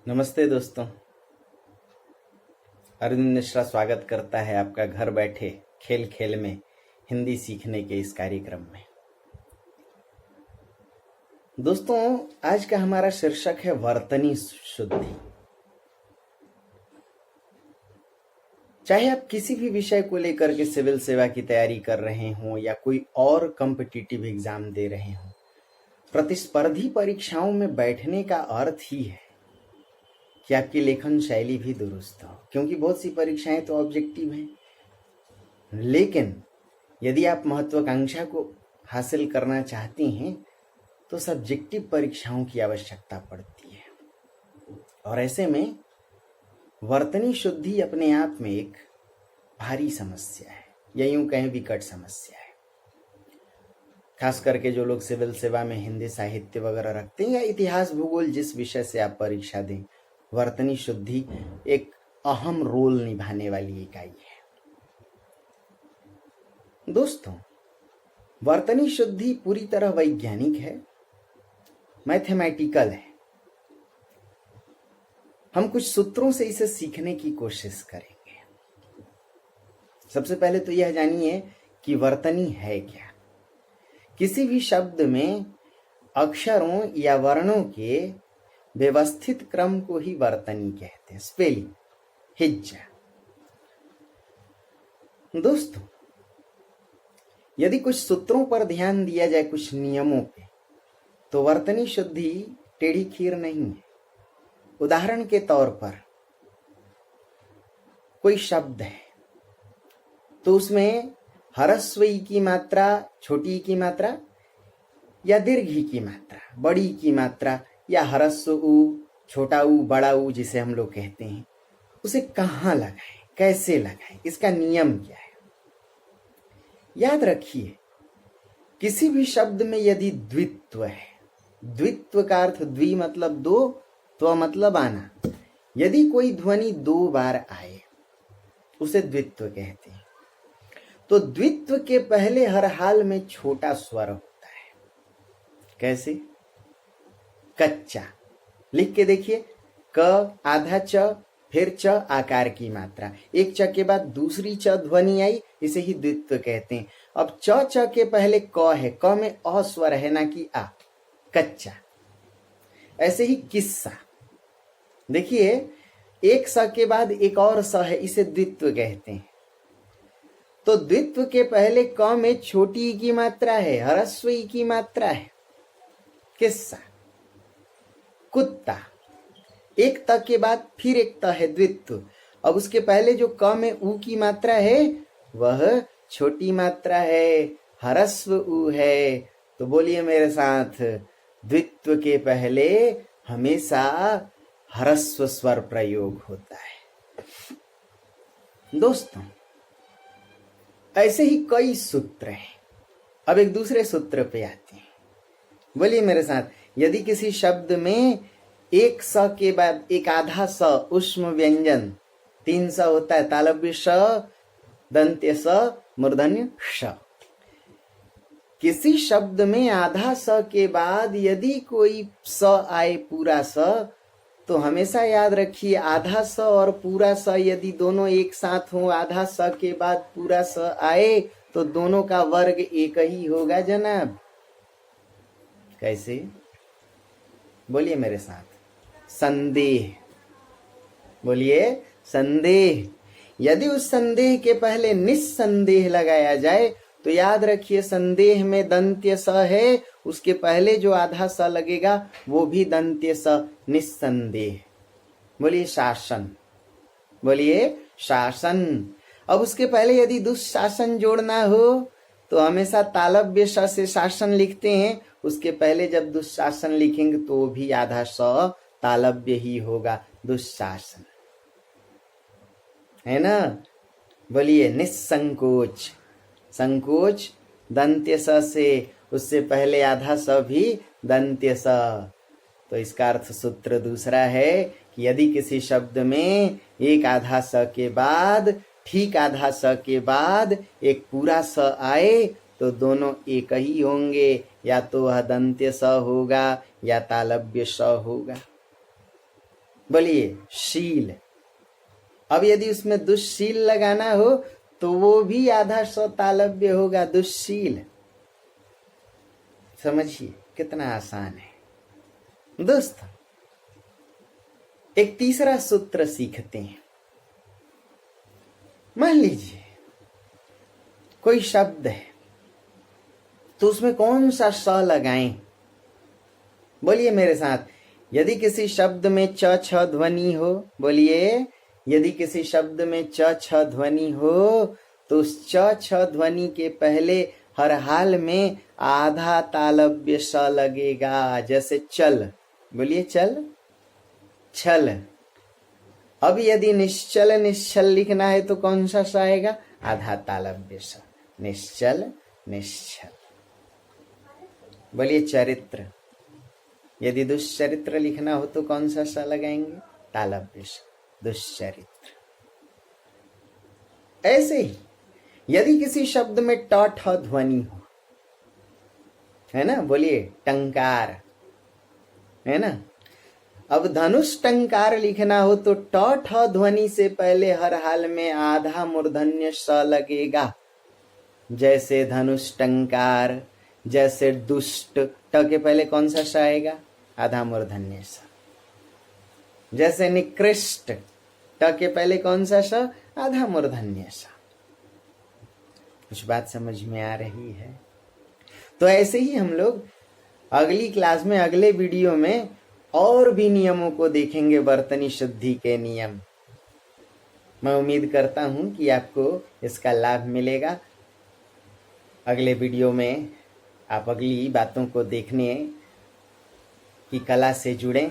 नमस्ते दोस्तों। अरविंद मिश्रा स्वागत करता है आपका घर बैठे खेल खेल में हिंदी सीखने के इस कार्यक्रम में। दोस्तों, आज का हमारा शीर्षक है वर्तनी शुद्धि। चाहे आप किसी भी विषय को लेकर के सिविल सेवा की तैयारी कर रहे हों या कोई और कॉम्पिटिटिव एग्जाम दे रहे हों, प्रतिस्पर्धी परीक्षाओं में बैठने का अर्थ ही है कि आपकी लेखन शैली भी दुरुस्त हो, क्योंकि बहुत सी परीक्षाएं तो ऑब्जेक्टिव हैं। लेकिन यदि आप महत्वाकांक्षा को हासिल करना चाहते हैं तो सब्जेक्टिव परीक्षाओं की आवश्यकता पड़ती है। और ऐसे में वर्तनी शुद्धि अपने आप में एक भारी समस्या है, या यूं कहें विकट समस्या है। खास करके जो लोग सिविल सेवा में हिंदी साहित्य वगैरह रखते हैं या इतिहास भूगोल, जिस विषय से आप परीक्षा दें, वर्तनी शुद्धि एक अहम रोल निभाने वाली इकाई है। दोस्तों, वर्तनी शुद्धि पूरी तरह वैज्ञानिक है, मैथमेटिकल है। हम कुछ सूत्रों से इसे सीखने की कोशिश करेंगे। सबसे पहले तो यह जानिए कि वर्तनी है क्या। किसी भी शब्द में अक्षरों या वर्णों के व्यवस्थित क्रम को ही वर्तनी कहते हैं, स्पेलिंग, हिज्जा। दोस्तों, यदि कुछ सूत्रों पर ध्यान दिया जाए, कुछ नियमों पे, तो वर्तनी शुद्धि टेढ़ी खीर नहीं है। उदाहरण के तौर पर कोई शब्द है तो उसमें ह्रस्व ई की मात्रा, छोटी ई की मात्रा या दीर्घ ई की मात्रा, बड़ी ई की मात्रा, या ह्रस्व उ, छोटा उ, बड़ा उ जिसे हम लोग कहते हैं, उसे कहाँ लगाएं, कैसे लगाएं, इसका नियम क्या है। याद रखिए, किसी भी शब्द में यदि द्वित्व है, द्वित्व का अर्थ द्वि मतलब दो, त्व मतलब आना, यदि कोई ध्वनि दो बार आए उसे द्वित्व कहते हैं। तो द्वित्व के पहले हर हाल में छोटा स्वर होता है। कैसे? कच्चा। लिख के देखिए, क आधा च, फिर च आकार की मात्रा, एक च के बाद दूसरी च ध्वनि आई, इसे ही द्वित्व कहते हैं। अब च के पहले क है, क में अ स्वर है ना कि आ, कच्चा। ऐसे ही किस्सा, देखिए एक स के बाद एक और स है, इसे द्वित्व कहते हैं। तो द्वित्व के पहले क में छोटी ई की मात्रा है, ह्रस्व ई की मात्रा है, किस्सा। कुत्ता, एक त के बाद फिर एक त है, द्वित्व। अब उसके पहले जो क में उ की मात्रा है वह छोटी मात्रा है, ह्रस्व उ है। तो बोलिए मेरे साथ, द्वित्व के पहले हमेशा ह्रस्व स्वर प्रयोग होता है। दोस्तों, ऐसे ही कई सूत्र हैं। अब एक दूसरे सूत्र पे आते हैं। बोलिए मेरे साथ, यदि किसी शब्द में एक स के बाद एक आधा स, ऊष्म व्यंजन, 3 स होता है, तालव्य श, दंत्य स, मूर्धन्य श। किसी शब्द में आधा स के बाद यदि कोई स आए, पूरा स, तो हमेशा याद रखिए, आधा स और पूरा स यदि दोनों एक साथ हो, आधा स के बाद पूरा स आए, तो दोनों का वर्ग एक ही होगा जनाब। कैसे? बोलिए मेरे साथ, संदेह। बोलिए संदेह। यदि उस संदेह के पहले निस्संदेह लगाया जाए तो याद रखिए, संदेह में दंत्य स है, उसके पहले जो आधा स लगेगा वो भी दंत्य स, निस्संदेह। बोलिए शासन। बोलिए शासन। अब उसके पहले यदि दुशासन जोड़ना हो तो हमेशा तालव्य श से शासन लिखते हैं, उसके पहले जब दुशासन लिखेंगे तो भी आधा स तालव्य ही होगा, दुशासन, है ना। बोलिए निस्संकोच। संकोच दंत्य स से, उससे पहले आधा स भी दंत्य स। तो इसका अर्थ सूत्र दूसरा है कि यदि किसी शब्द में एक आधा स के बाद, ठीक आधा स के बाद एक पूरा स आए तो दोनों एक ही होंगे, या तो वह दंत्य स होगा या तालव्य स होगा। बोलिए शील। अब यदि उसमें दुश्शील लगाना हो तो वो भी आधा स तालव्य होगा, दुश्शील। समझिए कितना आसान है दोस्त। एक तीसरा सूत्र सीखते हैं। मान लीजिए कोई शब्द है तो उसमें कौन सा स लगाएं? बोलिए मेरे साथ, यदि किसी शब्द में च छ ध्वनि हो, बोलिए यदि किसी शब्द में च छ ध्वनि हो तो उस च छ ध्वनि के पहले हर हाल में आधा तालव्य स लगेगा। जैसे चल, बोलिए चल, छल। अब यदि निश्चल निश्चल लिखना है तो कौन सा स आएगा? आधा तालव्य स, निश्चल निश्चल। बोलिए चरित्र। यदि दुश्चरित्र लिखना हो तो कौन सा स लगाएंगे? तालव्य स, दुश्चरित्र। ऐसे ही यदि किसी शब्द में ट ठ ध्वनि हो, है ना, बोलिए टंकार, है ना। अब धनुष टंकार लिखना हो तो ट ठ ध्वनि से पहले हर हाल में आधा मूर्धन्य स लगेगा। जैसे धनुष टंकार, जैसे दुष्ट, ट के पहले कौन सा स आएगा? आधा मूर्धन्य स। जैसे निकृष्ट, ट के पहले कौन सा स? आधा मूर्धन्य स। कुछ बात समझ में आ रही है? तो ऐसे ही हम लोग अगली क्लास में, अगले वीडियो में और भी नियमों को देखेंगे, वर्तनी शुद्धि के नियम। मैं उम्मीद करता हूं कि आपको इसका लाभ मिलेगा। अगले वीडियो में आप अगली बातों को देखने की कला से जुड़ें,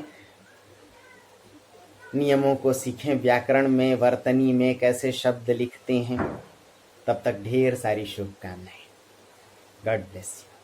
नियमों को सीखें, व्याकरण में, वर्तनी में कैसे शब्द लिखते हैं। तब तक ढेर सारी शुभकामनाएं। God bless you.